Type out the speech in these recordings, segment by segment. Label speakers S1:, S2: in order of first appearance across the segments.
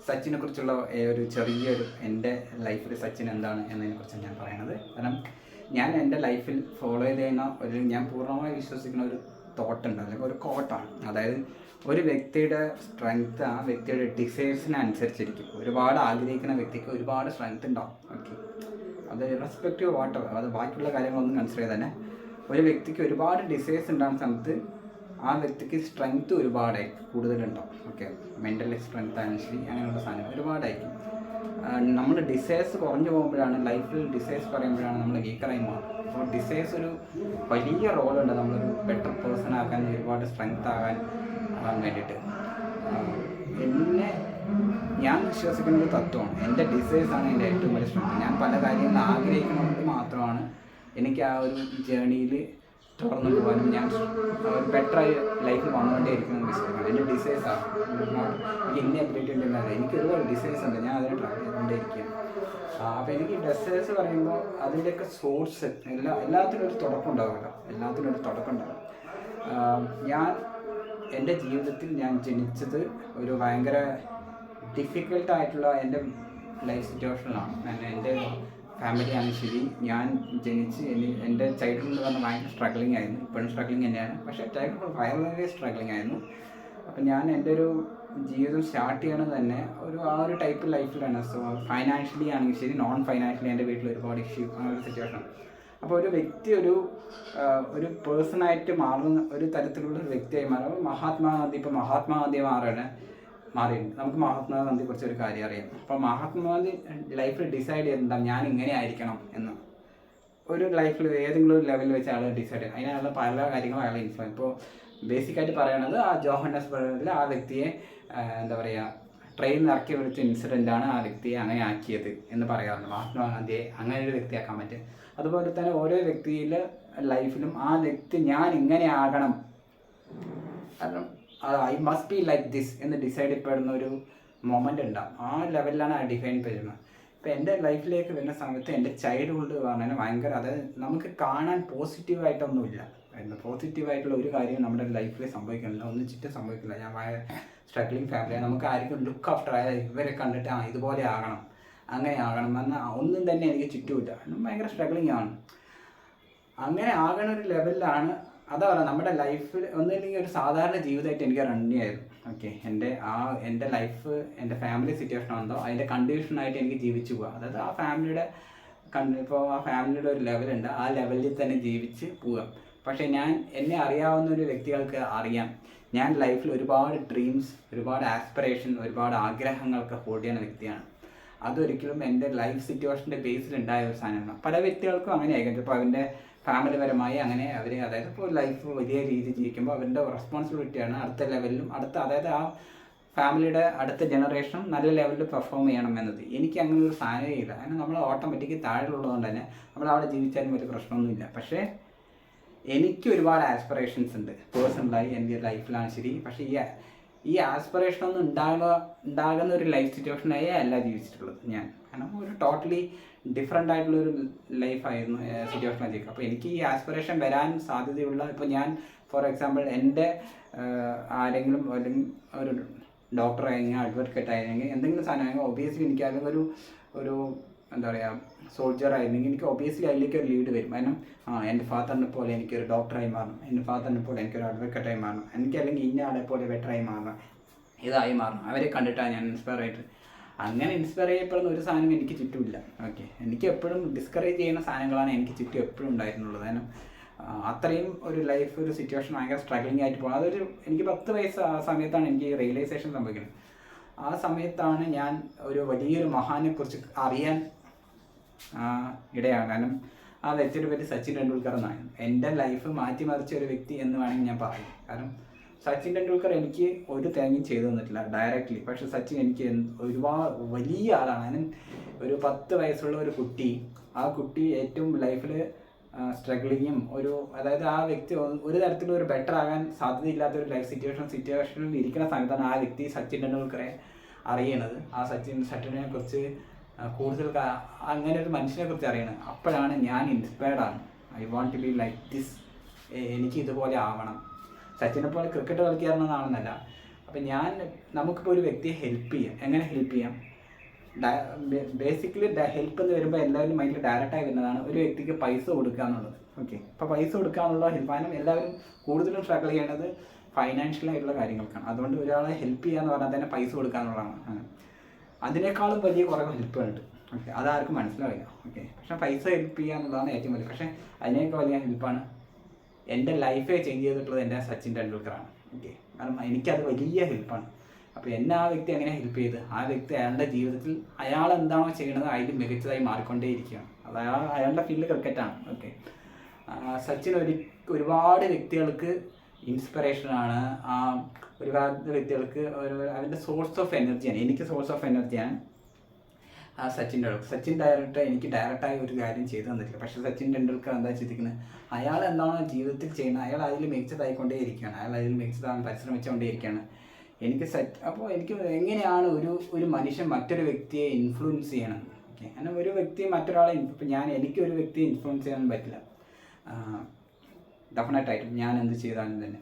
S1: സച്ചിനെ കുറിച്ചുള്ള ഒരു ചെറിയൊരു എൻ്റെ ലൈഫിൽ സച്ചിൻ എന്താണ് എന്നതിനെക്കുറിച്ച് ഞാൻ പറയണത്. കാരണം ഞാൻ എൻ്റെ ലൈഫിൽ ഫോളോ ചെയ്ത് കഴിഞ്ഞാൽ ഞാൻ പൂർണ്ണമായി വിശ്വസിക്കുന്ന ഒരു തോട്ടുണ്ട്, അല്ലെങ്കിൽ ഒരു കോട്ടാണ്. അതായത് ഒരു വ്യക്തിയുടെ സ്ട്രെങ്ത്ത് ആ വ്യക്തിയുടെ ഡിസൈഴ്സിനനുസരിച്ചിരിക്കും. ഒരുപാട് ആഗ്രഹിക്കുന്ന വ്യക്തിക്ക് ഒരുപാട് സ്ട്രെങ്ത്ത് ഉണ്ടാവും. ഓക്കെ, അത് ഇറസ്പെക്റ്റീവ് വാട്ട് അത് ബാക്കിയുള്ള കാര്യങ്ങളൊന്നും കൺസിഡർ ചെയ്ത് തന്നെ ഒരു വ്യക്തിക്ക് ഒരുപാട് ഡിസൈഴ്സ് ഉണ്ടാകുന്ന സമയത്ത് ആ വ്യക്തിക്ക് സ്ട്രെങ്ത്ത് ഒരുപാടായിരിക്കും, കൂടുതലുണ്ടാവും. ഓക്കെ, മെൻ്റലി സ്ട്രെങ്ത് ആയാലും ശരി, അങ്ങനെയുള്ള സാധനങ്ങൾ ഒരുപാടായിരിക്കും. നമ്മൾ ഡിസൈഴ്സ് കുറഞ്ഞു പോകുമ്പോഴാണ്, ലൈഫിൽ ഡിസൈഴ്സ് പറയുമ്പോഴാണ് നമ്മൾ വീക്കറായി മാറും. അപ്പോൾ ഡിസൈഴ്സ് ഒരു വലിയ റോളുണ്ട് നമ്മളൊരു ബെറ്റർ പേഴ്സൺ ആക്കാൻ, ഒരുപാട് സ്ട്രെങ്ത് ആകാൻ വേണ്ടിയിട്ട്. ഞാൻ വിശ്വസിക്കുന്ന ഒരു തത്വമാണ്, എൻ്റെ ഡിസൈഴ്സാണ് എൻ്റെ ഏറ്റവും വലിയ സ്ട്രെങ്ത്. ഞാൻ പല കാര്യങ്ങൾ ആഗ്രഹിക്കുന്നത് മാത്രമാണ് എനിക്ക് ആ ഒരു ജേണിയിൽ തുറന്നു പോകാനും ഞാൻ ഒരു ബെറ്ററായി ലൈഫിൽ വന്നുകൊണ്ടേയിരിക്കുന്നത് വിശ്വസിക്കണം. എൻ്റെ ഡിസൈഴ്സാണ്. എനിക്ക് ഇന്ന അബിലിറ്റി ഉണ്ടെന്നത് എനിക്ക് ഒരുപാട് ഡിസൈഴ്സ് ഉണ്ട്, ഞാൻ അതിനെ ട്രാവൽ ചെയ്തുകൊണ്ടേയിരിക്കുകയാണ്. അപ്പോൾ എനിക്ക് ഡിസൈഴ്സ് പറയുമ്പോൾ അതിൻ്റെയൊക്കെ സോഴ്സ് എല്ലാത്തിനും ഒരു തുടക്കം ഉണ്ടാവുമല്ലോ, എല്ലാത്തിനും ഒരു തുടക്കം ഉണ്ടാവും. ഞാൻ എൻ്റെ ജീവിതത്തിൽ ഞാൻ ജനിച്ചത് ഒരു ഭയങ്കര ഡിഫിക്കൽട്ടായിട്ടുള്ള എൻ്റെ ലൈഫ് സിറ്റുവേഷനിലാണ്. എൻ്റെ ഫാമിലിയാണ് ശരി. ഞാൻ ജനിച്ച് എൻ്റെ ചൈൽഡ്ഹുഡ് എന്ന് പറഞ്ഞാൽ ഭയങ്കര സ്ട്രഗ്ലിംഗ് ആയിരുന്നു. ഇപ്പോഴും സ്ട്രഗ്ലിംഗ് തന്നെയാണ്, പക്ഷേ ചൈൽഡ്ഹുഡ് വളരെ സ്ട്രഗ്ലിംഗ് ആയിരുന്നു. അപ്പം ഞാൻ എൻ്റെ ഒരു ജീവിതം സ്റ്റാർട്ട് ചെയ്യണത് തന്നെ ആ ഒരു ടൈപ്പ് ലൈഫിലാണ്. സോ ഫൈനാൻഷ്യലി ആണെങ്കിൽ ശരി, നോൺ ഫൈനാൻഷ്യലി എൻ്റെ വീട്ടിൽ ഒരുപാട് ഇഷ്യൂ, അങ്ങനെ ഒരു സിറ്റുവേഷൻ. അപ്പോൾ ഒരു വ്യക്തി ഒരു പേഴ്സണായിട്ട് മാറുന്ന ഒരു തരത്തിലുള്ള ഒരു വ്യക്തിയായി മാറും. മഹാത്മാഗാന്ധി മാറിയിട്ടുണ്ട്. നമുക്ക് മഹാത്മാഗാന്ധിയെ കുറിച്ച് ഒരു കാര്യം അറിയാം. അപ്പോൾ മഹാത്മാഗാന്ധി ലൈഫിൽ ഡിസൈഡ് ചെയ്തിട്ടുണ്ടാകും ഞാൻ ഇങ്ങനെ ആയിരിക്കണം എന്ന്. ഒരു ലൈഫിൽ ഏതെങ്കിലും ഒരു ലെവലിൽ വെച്ച് ആൾ ഡിസൈഡ് ചെയ്യും. അതിനുള്ള പല കാര്യങ്ങളും അയാളെ ഇൻഫ്ലുവൻസ്. ഇപ്പോൾ ബേസിക്കായിട്ട് പറയണത് ആ ജോഹന്നസ്ബർഗിൽ ആ വ്യക്തിയെ എന്താ പറയുക, ട്രെയിൻ ഇറക്കി വിളിച്ച ഇൻസിഡൻ്റാണ് ആ വ്യക്തിയെ അങ്ങനെ ആക്കിയത് എന്ന് പറയാറുണ്ട്. മഹാത്മാഗാന്ധിയെ അങ്ങനെ ഒരു വ്യക്തിയാക്കാൻ പറ്റും. അതുപോലെ തന്നെ ഓരോ വ്യക്തിയിലെ ലൈഫിലും ആ വ്യക്തി ഞാൻ ഇങ്ങനെ ആകണം, കാരണം I must be like this എന്ന് ഡിസൈഡ് ചെയ്യപ്പെടുന്ന ഒരു മൊമെൻ്റ് ഉണ്ടാവും. ആ ലെവലിലാണ് ആ ഡിഫൈൻ ചെയ്യുന്നത്. ഇപ്പോൾ എൻ്റെ ലൈഫിലേക്ക് വരുന്ന സമയത്ത് എൻ്റെ ചൈൽഡ്ഹുഡ് പറഞ്ഞാൽ ഭയങ്കര, അതായത് നമുക്ക് കാണാൻ പോസിറ്റീവായിട്ടൊന്നുമില്ല. പോസിറ്റീവായിട്ടുള്ള ഒരു കാര്യം നമ്മുടെ ലൈഫിൽ സംഭവിക്കുന്നില്ല, ഒന്നും ചുറ്റും സംഭവിക്കില്ല. ഞാൻ ഭയങ്കര സ്ട്രഗ്ലിംഗ് ഫാമിലിയാണ്. നമുക്ക് ആർക്കും ലുക്ക് ആഫ്റ്റർ ഇവരെ കണ്ടിട്ട് ഇതുപോലെ ആകണം, അങ്ങനെ ആകണം എന്ന ഒന്നും തന്നെ എനിക്ക് ചുറ്റുമില്ല. ഭയങ്കര സ്ട്രഗ്ലിംഗ് ആണ്. അങ്ങനെ ആകണ ഒരു ലെവലിലാണ്. അതാ പറയുക, നമ്മുടെ ലൈഫിൽ ഒന്നില്ലെങ്കിൽ ഒരു സാധാരണ ജീവിതമായിട്ട് എനിക്ക് റൺ ചെയ്യായിരുന്നു. ഓക്കെ, എൻ്റെ ലൈഫ് എൻ്റെ ഫാമിലി സിറ്റുവേഷൻ ഉണ്ടോ അതിൻ്റെ കണ്ടീഷനായിട്ട് എനിക്ക് ജീവിച്ചു പോവുക. അതായത് ആ ഫാമിലിയുടെ ഇപ്പോൾ ആ ഫാമിലിയുടെ ഒരു ലെവലുണ്ട്, ആ ലെവലിൽ തന്നെ ജീവിച്ച് പോവുക. പക്ഷേ എന്നെ അറിയാവുന്ന ഒരു വ്യക്തികൾക്ക് അറിയാം ഞാൻ ലൈഫിൽ ഒരുപാട് ഡ്രീംസ്, ഒരുപാട് ആസ്പിറേഷൻ, ഒരുപാട് ആഗ്രഹങ്ങൾക്ക് ഹോൾഡ് ചെയ്യുന്ന വ്യക്തിയാണ്. അതൊരിക്കലും എൻ്റെ ലൈഫ് സിറ്റുവേഷൻ്റെ ബേസിലുണ്ടായ ഒരു സാധനമാണ്. പല വ്യക്തികൾക്കും അങ്ങനെ ആയിരിക്കും. ഇപ്പോൾ അവൻ്റെ ഫാമിലി പരമായി അങ്ങനെ അവർ, അതായത് ഇപ്പോൾ ലൈഫ് വലിയ രീതിയിൽ ജീവിക്കുമ്പോൾ അവരുടെ റെസ്പോൺസിബിലിറ്റിയാണ് അടുത്ത ലെവലിലും അതായത് ആ ഫാമിലിയുടെ അടുത്ത ജനറേഷനും നല്ല ലെവലിൽ പെർഫോം ചെയ്യണം എന്നത്. എനിക്ക് അങ്ങനെ ഒരു സാധനമേ ഇല്ല. കാരണം നമ്മൾ ഓട്ടോമാറ്റിക്കലി താഴെയുള്ളതുകൊണ്ട് തന്നെ നമ്മൾ അവിടെ ജീവിച്ചാലും വലിയ പ്രശ്നമൊന്നുമില്ല. പക്ഷേ എനിക്ക് ഒരുപാട് ആസ്പിറേഷൻസ് ഉണ്ട് പേഴ്സണലായി, എൻ്റെ ലൈഫിലാണ് ശരി. പക്ഷേ ഈ ആസ്പിറേഷനൊന്നും ഉണ്ടാകുന്ന ഒരു ലൈഫ് സിറ്റുവേഷനായി അല്ല ജീവിച്ചിട്ടുള്ളത് ഞാൻ. കാരണം ഒരു ടോട്ടലി ഡിഫറെൻ്റ് ആയിട്ടുള്ളൊരു ലൈഫായിരുന്നു സിറ്റുവേഷനാണ് ജീവിക്കുക. അപ്പോൾ എനിക്ക് ഈ ആസ്പിറേഷൻ വരാൻ സാധ്യതയുള്ള, ഇപ്പോൾ ഞാൻ ഫോർ എക്സാമ്പിൾ എൻ്റെ ആരെങ്കിലും അല്ലെങ്കിൽ ഒരു ഡോക്ടർ ആയെങ്കിൽ, അഡ്വക്കേറ്റ് ആയിരുന്നെങ്കിൽ, എന്തെങ്കിലും സാധനം ആയെങ്കിൽ ഒബിയസ്ലി എനിക്ക് അല്ലെങ്കിൽ ഒരു എന്താ പറയുക സോൾജർ ആയിരുന്നെങ്കിൽ എനിക്ക് ഒബിയസ്ലി അതിലേക്ക് ഒരു ലീഡ് വരും. കാരണം എൻ്റെ ഫാദറിനെ പോലെ എനിക്കൊരു ഡോക്ടറായി മാറണം, എൻ്റെ ഫാദറിനെ പോലെ എനിക്കൊരു അഡ്വക്കേറ്റായി മാറണം, എനിക്ക് അല്ലെങ്കിൽ ഇന്ന ആളെ പോലെ ബെറ്ററായി മാറണം, ഇതായി മാറണം. അവരെ കണ്ടിട്ടാണ് ഞാൻ ഇൻസ്പയർ ആയിട്ട്. അങ്ങനെ ഇൻസ്പയർ ചെയ്യപ്പെടുന്ന ഒരു സാധനം എനിക്ക് ചുറ്റുമില്ല. ഓക്കെ, എനിക്ക് എപ്പോഴും ഡിസ്കറേജ് ചെയ്യുന്ന സാധനങ്ങളാണ് എനിക്ക് ചുറ്റും എപ്പോഴും ഉണ്ടായിരുന്നുള്ളത്. കാരണം അത്രയും ഒരു ലൈഫ് ഒരു സിറ്റുവേഷൻ ഭയങ്കര സ്ട്രഗ്ലിംഗ് ആയിട്ട് പോകുന്നത്. എനിക്ക് 10 വയസ്സ് ആ സമയത്താണ് എനിക്ക് റിയലൈസേഷൻ സംഭവിക്കുന്നത്. ആ സമയത്താണ് ഞാൻ ഒരു വലിയൊരു മഹാനെ കുറിച്ച് അറിയാൻ ഇടയാണ്. കാരണം ആ വ്യക്തിയുടെ പേര് സച്ചിൻ ടെണ്ടുൽക്കർ എന്നാണ്. എൻ്റെ ലൈഫ് മാറ്റിമറിച്ച ഒരു വ്യക്തി എന്ന് വേണമെങ്കിൽ ഞാൻ പറയും. കാരണം സച്ചിൻ ടെണ്ടുൽക്കർ എനിക്ക് ഒരു തേങ്ങയും ചെയ്തു തന്നിട്ടില്ല ഡയറക്റ്റ്ലി. പക്ഷെ സച്ചിൻ എനിക്ക് ഒരുപാട് വലിയ ആളാണ്. അതിന് ഒരു 10 വയസ്സുള്ള ഒരു കുട്ടി, ആ കുട്ടി ഏറ്റവും ലൈഫിൽ സ്ട്രഗ്ലിങ്ങും അതായത് ആ വ്യക്തി ഒരു തരത്തിലും ഒരു ബെറ്റർ ആകാൻ സാധ്യതയില്ലാത്ത ഒരു ലൈഫ് സിറ്റുവേഷനിൽ ഇരിക്കുന്ന സമയത്താണ് ആ വ്യക്തി സച്ചിൻ ടെണ്ടുൽക്കറെ അറിയണത്. ആ സച്ചിനെ കുറിച്ച് കൂടുതൽ അങ്ങനെ ഒരു മനുഷ്യനെ കുറിച്ച് അറിയണം. അപ്പോഴാണ് ഞാൻ ഇൻസ്പയർഡ് ആണ്. I want to be like this, എനിക്ക് ഇതുപോലെ ആവണം. സച്ചിനെ പോലെ ക്രിക്കറ്റ് കളിക്കാറുള്ളതാണെന്നല്ല, അപ്പം നമുക്കിപ്പോൾ ഒരു വ്യക്തിയെ ഹെൽപ്പ് ചെയ്യാം. എങ്ങനെ ഹെൽപ്പ് ചെയ്യാം? ബേസിക്കലി ഹെൽപ്പ് എന്ന് വരുമ്പോൾ എല്ലാവരും മൈൻഡിൽ ഡയറക്റ്റായി വരുന്നതാണ് ഒരു വ്യക്തിക്ക് പൈസ കൊടുക്കുക എന്നുള്ളത്. ഓക്കെ, അപ്പോൾ പൈസ കൊടുക്കുക എന്നുള്ള ഹെൽപ്പാനും എല്ലാവരും കൂടുതലും സ്ട്രഗിൾ ചെയ്യേണ്ടത് ഫൈനാൻഷ്യലായിട്ടുള്ള കാര്യങ്ങൾക്കാണ്. അതുകൊണ്ട് ഒരാളെ ഹെൽപ്പ് ചെയ്യുക എന്ന് പറഞ്ഞാൽ തന്നെ പൈസ കൊടുക്കുക എന്നുള്ളതാണ്. അതിനേക്കാളും വലിയ കുറേ ഹെൽപ്പുകളുണ്ട്. ഓക്കെ, അതാർക്കും മനസ്സിലാവില്ല. ഓക്കെ, പക്ഷേ പൈസ ഹെൽപ്പ് ചെയ്യുക എന്നുള്ളതാണ് ഏറ്റവും വലിയ. പക്ഷേ അതിനേക്കാൾ വലിയ ഹെൽപ്പാണ് എൻ്റെ ലൈഫേ ചേഞ്ച് ചെയ്തിട്ടുള്ളത് എൻ്റെ സച്ചിൻ ടെണ്ടുൽക്കറാണ്. ഓക്കെ, കാരണം എനിക്കത് വലിയ ഹെൽപ്പാണ്. അപ്പോൾ എന്നെ ആ വ്യക്തി എങ്ങനെ ഹെൽപ്പ് ചെയ്ത് ആ വ്യക്തി അയാളുടെ ജീവിതത്തിൽ അയാൾ എന്താണോ ചെയ്യുന്നത് അതിൽ മികച്ചതായി മാറിക്കൊണ്ടേയിരിക്കുകയാണ്. അത് അയാളുടെ ഫീൽഡ് ക്രിക്കറ്റാണ്. ഓക്കെ, സച്ചിൻ ഒരുപാട് വ്യക്തികൾക്ക് ഇൻസ്പിറേഷനാണ്. ഒരുപാട് വ്യക്തികൾക്ക് അതിൻ്റെ സോഴ്സ് ഓഫ് എനർജിയാണ്. എനിക്ക് സോഴ്സ് ഓഫ് എനർജിയാണ് സച്ചിൻ ഡയറക്റ്റായി ഒരു കാര്യം ചെയ്തു തന്നിട്ടില്ല. പക്ഷേ സച്ചിൻ ടെണ്ടുൽക്കർ എന്താ ചിന്തിക്കുന്നത്, അയാൾ എന്താണോ ജീവിതത്തിൽ ചെയ്യുന്നത് അയാൾ അതിൽ മികച്ചതായിക്കൊണ്ടേയിരിക്കുകയാണ്. അയാൾ അതിൽ മികച്ചതാകാൻ പരിശ്രമിച്ചുകൊണ്ടേയിരിക്കുകയാണ്. അപ്പോൾ എനിക്ക് എങ്ങനെയാണ് ഒരു മനുഷ്യൻ മറ്റൊരു വ്യക്തിയെ ഇൻഫ്ലുവൻസ് ചെയ്യണം. ഓക്കെ, അങ്ങനെ ഒരു വ്യക്തി മറ്റൊരാളെ ഇപ്പം എനിക്കൊരു വ്യക്തിയെ ഇൻഫ്ലുവൻസ് ചെയ്യാൻ പറ്റില്ല ഡെഫിനറ്റായിട്ടും ഞാൻ എന്ത് ചെയ്താലും തന്നെ.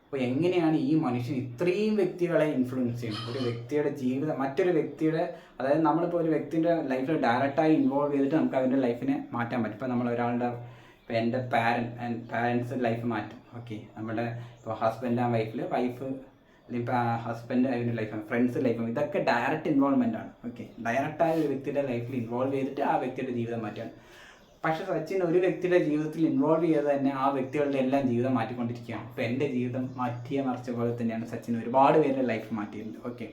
S1: അപ്പോൾ എങ്ങനെയാണ് ഈ മനുഷ്യൻ ഇത്രയും വ്യക്തികളെ ഇൻഫ്ലുവൻസ് ചെയ്യുന്നത്? ഒരു വ്യക്തിയുടെ ജീവിതം മറ്റൊരു വ്യക്തിയുടെ, അതായത് നമ്മളിപ്പോൾ ഒരു വ്യക്തിൻ്റെ ലൈഫിൽ ഡയറക്റ്റായി ഇൻവോൾവ് ചെയ്തിട്ട് നമുക്ക് അവൻ്റെ ലൈഫിനെ മാറ്റാൻ പറ്റും. ഇപ്പോൾ നമ്മൾ ഒരാളുടെ ഇപ്പോൾ എൻ്റെ പാരൻസ് ലൈഫ് മാറ്റും. ഓക്കെ, നമ്മുടെ ഇപ്പോൾ ഹസ്ബൻഡ് ആൻഡ് വൈഫ് അല്ലെങ്കിൽ ഇപ്പോൾ ഹസ്ബൻഡ് അതിൻ്റെ ലൈഫാണ്, ഫ്രണ്ട്സ് ലൈഫാണ്, ഇതൊക്കെ ഡയറക്റ്റ് ഇൻവോൾവ്മെൻ്റ് ആണ്. ഓക്കെ, ഡയറക്റ്റായ ഒരു വ്യക്തിയുടെ ലൈഫിൽ ഇൻവോൾവ് ചെയ്തിട്ട് ആ വ്യക്തിയുടെ ജീവിതം മാറ്റാണ്. പക്ഷേ സച്ചിൻ ഒരു വ്യക്തിയുടെ ജീവിതത്തിൽ ഇൻവോൾവ് ചെയ്ത് തന്നെ ആ വ്യക്തികളുടെ എല്ലാം ജീവിതം മാറ്റിക്കൊണ്ടിരിക്കുകയാണ്. ഇപ്പോൾ എൻ്റെ ജീവിതം മറിച്ച പോലെ തന്നെയാണ് സച്ചിൻ ഒരുപാട് പേരുടെ ലൈഫ് മാറ്റിയിട്ടുണ്ട്. ഓക്കെ,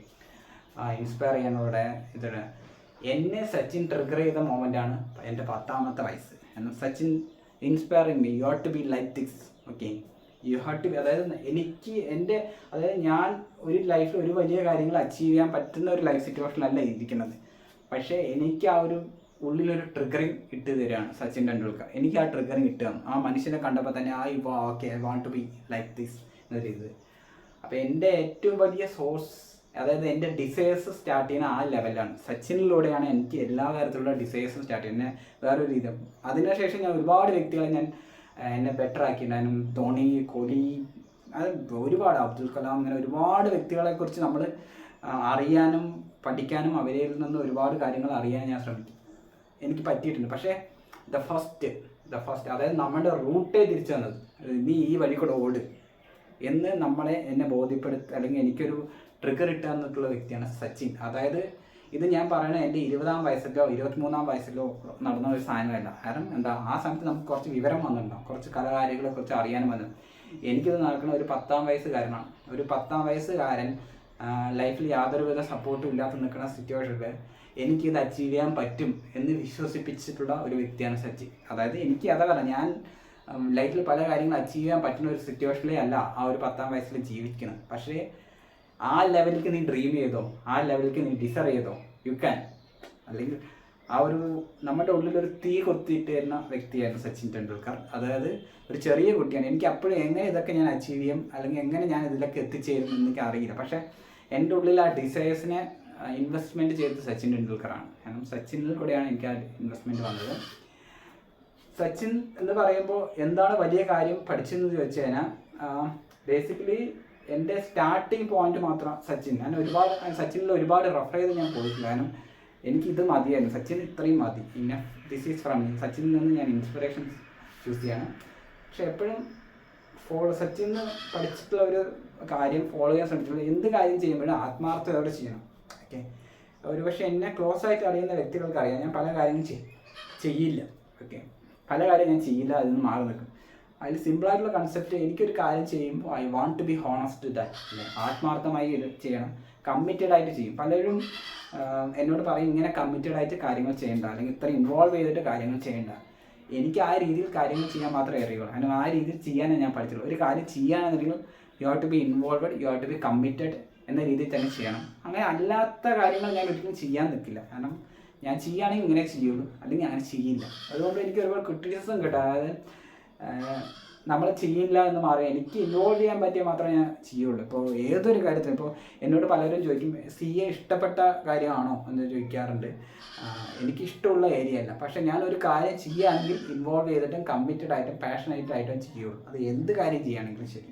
S1: ഇൻസ്പയർ ചെയ്യാനുള്ള ഇതൊരു എന്നെ സച്ചിൻ ട്രിഗർ ചെയ്ത മൊമെൻ്റാണ് എൻ്റെ 10ാമത്തെ വയസ്സ്. എന്നാൽ Sachin inspiring me, you have to be like this. Okay, you have to be, അതായത് ഞാൻ ഒരു ലൈഫിൽ ഒരു വലിയ കാര്യങ്ങൾ അച്ചീവ് ചെയ്യാൻ പറ്റുന്ന ഒരു ലൈഫ് സിറ്റുവേഷനിലല്ല ഇരിക്കുന്നത്. പക്ഷേ എനിക്ക് ആ ഒരു ഉള്ളിലൊരു ട്രിഗറിങ് ഇട്ട് തരികയാണ് സച്ചിൻ ടെണ്ടുൽക്കർ. എനിക്ക് ആ ട്രിഗറിങ് ഇട്ടുകയാണ്. ആ മനുഷ്യനെ കണ്ടപ്പോൾ തന്നെ okay I want to be like this എന്നൊരു ഇത്. അപ്പോൾ എൻ്റെ ഏറ്റവും വലിയ സോഴ്സ്, അതായത് എൻ്റെ ഡിസയേഴ്സ് സ്റ്റാർട്ട് ചെയ്യുന്ന ആ ലെവലാണ്. സച്ചിനിലൂടെയാണ് എനിക്ക് എല്ലാ തരത്തിലുള്ള ഡിസയേഴ്സും സ്റ്റാർട്ട് ചെയ്യുന്നത്. വേറൊരു രീതി. അതിനുശേഷം ഞാൻ ഒരുപാട് വ്യക്തികളെ എന്നെ ബെറ്റർ ആക്കിയിട്ടുണ്ടായിരുന്നു. ധോണി, കോഹ്ലി, അത് ഒരുപാട്, അബ്ദുൽ കലാം, അങ്ങനെ ഒരുപാട് വ്യക്തികളെക്കുറിച്ച് നമ്മൾ അറിയാനും പഠിക്കാനും അവരിൽ നിന്ന് ഒരുപാട് കാര്യങ്ങൾ അറിയാൻ ഞാൻ ശ്രമിക്കും. എനിക്ക് പറ്റിയിട്ടുണ്ട്. പക്ഷേ ദ ഫസ്റ്റ് അതായത് നമ്മുടെ റൂട്ടേ തിരിച്ചു തന്നത്, നീ ഈ വഴി കൂടെ ഓട് എന്ന് എന്നെ ബോധ്യപ്പെടുത്തുക അല്ലെങ്കിൽ എനിക്കൊരു ട്രിഗർ ഇട്ട് തന്നിട്ടുള്ള വ്യക്തിയാണ് സച്ചിൻ. അതായത് ഇത് ഞാൻ പറയണത് എൻ്റെ 20ാം വയസ്സിലോ 23ാം വയസ്സിലോ നടന്ന ഒരു സാധനമല്ല. കാരണം ആ സമയത്ത് നമുക്ക് കുറച്ച് വിവരം വന്നിട്ടുണ്ടാവും, കുറച്ച് കലാകാരികളെക്കുറിച്ച് അറിയാനും വന്നു. എനിക്കിത് നടക്കുന്ന ഒരു 10ാം വയസ്സുകാരനാണ്. ഒരു 10ാം വയസ്സുകാരൻ ലൈഫിൽ യാതൊരുവിധ സപ്പോർട്ടും ഇല്ലാത്ത നിൽക്കുന്ന സിറ്റുവേഷനിൽ എനിക്കിത് അച്ചീവ് ചെയ്യാൻ പറ്റും എന്ന് വിശ്വസിപ്പിച്ചിട്ടുള്ള ഒരു വ്യക്തിയാണ് സച്ചിൻ. അതായത് എനിക്ക് ഞാൻ ലൈഫിൽ പല കാര്യങ്ങളും അച്ചീവ് ചെയ്യാൻ പറ്റുന്ന ഒരു സിറ്റുവേഷനിലേ അല്ല ആ ഒരു 10ാം വയസ്സിൽ ജീവിക്കുന്നത്. പക്ഷേ ആ ലെവലിലേക്ക് നീ ഡ്രീം ചെയ്തോ, ആ ലെവലിലേക്ക് നീ ഡിസൈർ ചെയ്തോ, യു ക്യാൻ. അല്ലെങ്കിൽ നമ്മുടെ ഉള്ളിലൊരു തീ കൊത്തിയിട്ട് തരുന്ന വ്യക്തിയായിരുന്നു സച്ചിൻ ടെണ്ടുൽക്കർ. അതായത് ഒരു ചെറിയ കുട്ടിയാണ്. എനിക്ക് അപ്പോഴും എങ്ങനെ ഇതൊക്കെ ഞാൻ അച്ചീവ് ചെയ്യും അല്ലെങ്കിൽ എങ്ങനെ ഞാൻ ഇതിലൊക്കെ എത്തിച്ചേരും എനിക്ക് അറിയില്ല. പക്ഷേ എൻ്റെ ഉള്ളിൽ ആ ഡിസയേഴ്സിനെ ഇൻവെസ്റ്റ്മെൻറ്റ് ചെയ്തത് സച്ചിൻ ടെണ്ടുൽക്കറാണ്. കാരണം സച്ചിനിൽ കൂടെയാണ് എനിക്ക് ആ ഇൻവെസ്റ്റ്മെൻറ്റ് വന്നത്. സച്ചിൻ എന്ന് പറയുമ്പോൾ എന്താണ് വലിയ കാര്യം പഠിച്ചതെന്ന് ചോദിച്ചു കഴിഞ്ഞാൽ ബേസിക്കലി എൻ്റെ സ്റ്റാർട്ടിങ് പോയിന്റ് മാത്രം സച്ചിൻ. സച്ചിനിൽ ഒരുപാട് റെഫർ ചെയ്ത് ഞാൻ പോയിട്ടില്ല. കാരണം എനിക്കിത് മതിയായിരുന്നു, സച്ചിൻ ഇത്രയും മതി, പിന്നെ ദിസ് ഈസ് ഫ്രം സച്ചിനിൽ നിന്ന് ഞാൻ ഇൻസ്പിറേഷൻ ചൂസ് ചെയ്യണം. പക്ഷെ എപ്പോഴും സച്ചിൻ പഠിച്ചിട്ടുള്ള ഒരു കാര്യം ഫോളോ ചെയ്യാൻ ശ്രമിച്ചിട്ടുള്ളത്, എന്ത് കാര്യം ചെയ്യുമ്പോഴും ആത്മാർത്ഥതയോടെ ചെയ്യണം. ഓക്കെ, ഒരുപക്ഷെ എന്നെ ക്ലോസ് ആയിട്ട് അറിയുന്ന വ്യക്തികൾക്ക് അറിയാം ഞാൻ പല കാര്യങ്ങളും ചെയ്യില്ല. ഓക്കെ, പല കാര്യം ഞാൻ ചെയ്യില്ല, അതിൽ നിന്ന് മാറി നിൽക്കും. അതിൽ സിമ്പിളായിട്ടുള്ള കൺസെപ്റ്റ്, എനിക്കൊരു കാര്യം ചെയ്യുമ്പോൾ I want to be honest that, ആത്മാർത്ഥമായി ചെയ്യണം, കമ്മിറ്റഡ് ആയിട്ട് ചെയ്യും. പലരും എന്നോട് പറയും ഇങ്ങനെ കമ്മിറ്റഡ് ആയിട്ട് കാര്യങ്ങൾ ചെയ്യേണ്ട, അല്ലെങ്കിൽ ഇത്ര ഇൻവോൾവ് ചെയ്തിട്ട് കാര്യങ്ങൾ ചെയ്യേണ്ട. എനിക്ക് ആ രീതിയിൽ കാര്യങ്ങൾ ചെയ്യാൻ മാത്രമേ അറിയുള്ളൂ. കാരണം ആ രീതിയിൽ ചെയ്യാനേ ഞാൻ പഠിച്ചുള്ളൂ. ഒരു കാര്യം ചെയ്യാനെന്നുണ്ടെങ്കിൽ you have to be involved, you have to be committed എന്ന രീതിയിൽ തന്നെ ചെയ്യണം. അങ്ങനെ അല്ലാത്ത കാര്യങ്ങൾ ഞാൻ ഒരിക്കലും ചെയ്യാൻ നിൽക്കില്ല. കാരണം ഞാൻ ചെയ്യുകയാണെങ്കിൽ ഇങ്ങനെ ചെയ്യുള്ളൂ, അല്ലെങ്കിൽ അങ്ങനെ ചെയ്യില്ല. അതുകൊണ്ട് എനിക്ക് ഒരുപാട് ക്രിറ്റിസിസം കിട്ടും. അതായത് നമ്മൾ ചെയ്യില്ല എന്ന് മാറി എനിക്ക് ഇൻവോൾവ് ചെയ്യാൻ പറ്റിയാൽ മാത്രമേ ഞാൻ ചെയ്യുള്ളൂ. ഇപ്പോൾ ഏതൊരു കാര്യത്തിലും ഇപ്പോൾ എന്നോട് പലരും ചോദിക്കും CA ഇഷ്ടപ്പെട്ട കാര്യമാണോ എന്ന് ചോദിക്കാറുണ്ട്. എനിക്കിഷ്ടമുള്ള ഏരിയ അല്ല. പക്ഷേ ഞാനൊരു കാര്യം ചെയ്യുകയാണെങ്കിൽ ഇൻവോൾവ് ചെയ്തിട്ടും കമ്മിറ്റഡ് ആയിട്ടും പാഷനേറ്റ് ആയിട്ടും ചെയ്യുള്ളൂ. അത് എന്ത് കാര്യം ചെയ്യുകയാണെങ്കിലും ശരി.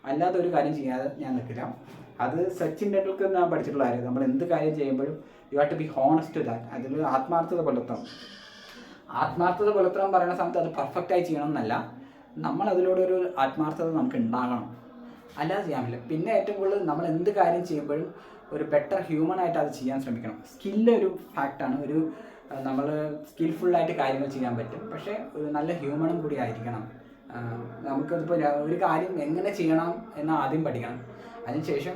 S1: അല്ലാതെ ഒരു കാര്യം ചെയ്യാതെ ഞാൻ നിൽക്കില്ല. അത് സച്ചിൻ ടെണ്ടുൽക്കർ ഞാൻ പഠിച്ചിട്ടുള്ള കാര്യം. നമ്മൾ എന്ത് കാര്യം ചെയ്യുമ്പോഴും you have to be honest to that. അതിൽ ആത്മാർത്ഥത പുലർത്തണം. ആത്മാർത്ഥത പുലർത്താൻ പറയുന്ന സമയത്ത് അത് പെർഫെക്റ്റായി ചെയ്യണം എന്നല്ല, നമ്മൾ അതിലൂടെ ഒരു ആത്മാർത്ഥത നമുക്ക് ഉണ്ടാകണം, അല്ലാതെ ചെയ്യാൻ പറ്റില്ല. പിന്നെ ഏറ്റവും കൂടുതൽ നമ്മൾ എന്ത് കാര്യം ചെയ്യുമ്പോഴും ഒരു ബെറ്റർ ഹ്യൂമനായിട്ട് അത് ചെയ്യാൻ ശ്രമിക്കണം. സ്കില്ല് ഒരു ഫാക്റ്റാണ്. ഒരു നമ്മൾ സ്കിൽഫുള്ളായിട്ട് കാര്യങ്ങൾ ചെയ്യാൻ പറ്റും, പക്ഷേ ഒരു നല്ല ഹ്യൂമനും കൂടി ആയിരിക്കണം. നമുക്കിപ്പോൾ ഒരു കാര്യം എങ്ങനെ ചെയ്യണം എന്ന് ആദ്യം പഠിക്കണം. അതിനുശേഷം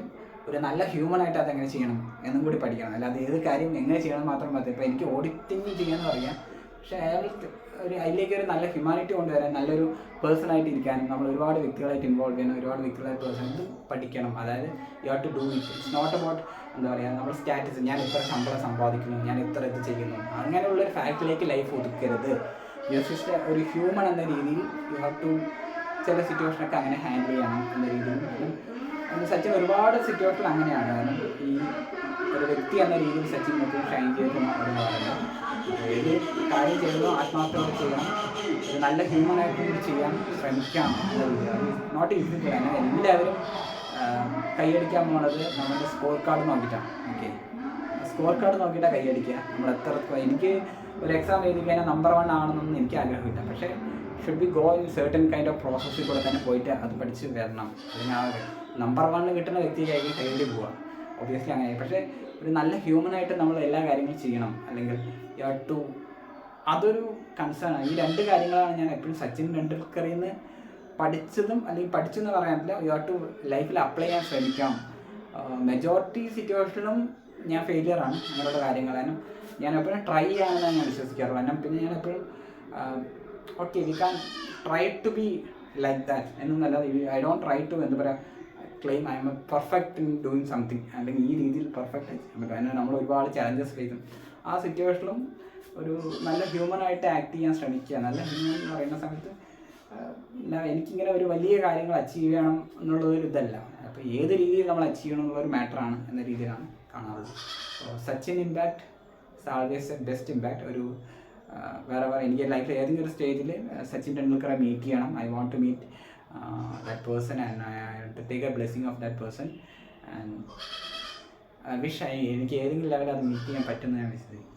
S1: ഒരു നല്ല ഹ്യൂമനായിട്ട് അതെങ്ങനെ ചെയ്യണം എന്നും കൂടി പഠിക്കണം. അല്ലാതെ ഏത് കാര്യം എങ്ങനെ ചെയ്യണം മാത്രം മതി. ഇപ്പോൾ എനിക്ക് ഓഡിറ്റിങ് ചെയ്യാമെന്ന് പറയാം, പക്ഷേ അതിലേക്ക് ഒരു നല്ല ഹ്യൂമാനിറ്റി കൊണ്ടുവരാൻ, നല്ലൊരു പേഴ്സണായിട്ട് ഇരിക്കാനും, നമ്മൾ ഒരുപാട് വ്യക്തികളായിട്ട് ഇൻവോൾവ് ചെയ്യണം, ഒരുപാട് വ്യക്തികളായിട്ട് പേഴ്സൺ ഇത് പഠിക്കണം. അതായത് you have to do it. It's not about എന്താ പറയുക നമ്മൾ സ്റ്റാറ്റസ്, ഞാൻ ഇത്ര ശമ്പളം സമ്പാദിക്കുന്നു, ഞാൻ ഇത്ര ഇത് ചെയ്യുന്നു, അങ്ങനെയുള്ളൊരു ഫാക്റ്റിലേക്ക് ലൈഫ് ഒതുക്കരുത്. ജസ്റ്റ് ഒരു ഹ്യൂമൻ എന്ന രീതിയിൽ യു ഹാവ് ടു ചില സിറ്റുവേഷനൊക്കെ അങ്ങനെ ഹാൻഡിൽ ചെയ്യണം എന്ന രീതിയിൽ. സച്ചിൻ ഒരുപാട് സിറ്റുവേഷനിൽ അങ്ങനെയാണ്. കാരണം ഈ ഒരു വ്യക്തി എന്ന രീതിയിൽ സച്ചിൻ ഏറ്റവും ഷൈൻ ചെയ്യുന്ന ഒരു കാര്യമാണ്. ഏത് കാര്യം ചെയ്യുന്നതോ ആത്മാർത്ഥത ചെയ്യണം, ഒരു നല്ല ഹ്യൂമനായിട്ട് കൂടി ചെയ്യാൻ ശ്രമിക്കാം എന്ന രീതിയിൽ. അത് നോട്ട് ഈസി. അങ്ങനെ എല്ലാവരും കൈയടിക്കാൻ പോകുന്നത് നമ്മുടെ സ്കോർ കാർഡ് നോക്കിയിട്ടാണ്. ഓക്കെ, സ്കോർ കാർഡ് നോക്കിയിട്ടാണ് കൈയടിക്കുക. നമ്മൾ എത്ര എനിക്ക് ഒരു എക്സാം എഴുതി കഴിഞ്ഞാൽ നമ്പർ 1 ആണെന്നൊന്നും എനിക്ക് ആഗ്രഹമില്ല. പക്ഷേ should be go in certain kind of പ്രോസസ്സിൽ കൂടെ തന്നെ പോയിട്ട് അത് പഠിച്ച് വരണം. അതിനാകെ നമ്പർ 1 കിട്ടുന്ന വ്യക്തിയായിരിക്കും കൈയടി പോവുക. ഒബ്വിയസ്ലി അങ്ങനെ. പക്ഷേ ഒരു നല്ല ഹ്യൂമനായിട്ട് നമ്മൾ എല്ലാ കാര്യങ്ങളും ചെയ്യണം. അല്ലെങ്കിൽ യു ഹാവ് ടു, അതൊരു കൺസേൺ ആണ്. ഈ 2 കാര്യങ്ങളാണ് ഞാൻ എപ്പോഴും സച്ചിൻ ടെണ്ടുൽക്കറിൽ നിന്ന് പഠിച്ചതും അല്ലെങ്കിൽ പഠിച്ചെന്ന് പറയാൻ പറ്റില്ല. യു ഹാവ് ടു ലൈഫിൽ അപ്ലൈ ചെയ്യാൻ ശ്രമിക്കണം. മെജോറിറ്റി സിറ്റുവേഷനിലും ഞാൻ ഫെയിലിയറാണ് അങ്ങനെയുള്ള കാര്യങ്ങൾ. കാരണം ഞാൻ എപ്പോഴും ട്രൈ ചെയ്യാമെന്നാണ് ഞാൻ വിശ്വസിക്കാറുള്ളത്. കാരണം പിന്നെ ഞാൻ എപ്പോഴും okay we can try to be like that എന്നൊന്നല്ലാതെ ഐ ഡോണ്ട് ട്രൈ ടു എന്താ പറയുക claim I am a perfect in doing something, അല്ലെങ്കിൽ ഈ രീതിയിൽ പെർഫെക്റ്റ് ആയി ചെയ്യാൻ പറ്റും. അതിന് നമ്മൾ ഒരുപാട് ചലഞ്ചസ് ഫേസും. ആ സിറ്റുവേഷനിലും ഒരു നല്ല ഹ്യൂമനായിട്ട് ആക്ട് ചെയ്യാൻ ശ്രമിക്കുക. നല്ല ഹ്യൂമൻ എന്ന് പറയുന്ന സമയത്ത് എനിക്കിങ്ങനെ ഒരു വലിയ കാര്യങ്ങൾ അച്ചീവ് ചെയ്യണം എന്നുള്ളതൊരു ഇതല്ല. അപ്പോൾ ഏത് രീതിയിൽ നമ്മൾ അച്ചീവ് ചെയ്യണം എന്നുള്ളൊരു മാറ്ററാണ് എന്ന രീതിയിലാണ് കാണാറുള്ളത്. Sachin impact is always a best impact. ഒരു വേറെ എനിക്ക് ലൈഫിൽ ഏതെങ്കിലും ഒരു സ്റ്റേജിൽ സച്ചിൻ ടെണ്ടുൽക്കറെ മീറ്റ് ചെയ്യണം. I want to meet that person and I to take a blessing of that person and I wish എനിക്ക് ഏതെങ്കിലും ലെവലിൽ അത് മീറ്റ് ചെയ്യാൻ പറ്റുമെന്ന് ഞാൻ വിശ്വസിക്കുന്നു.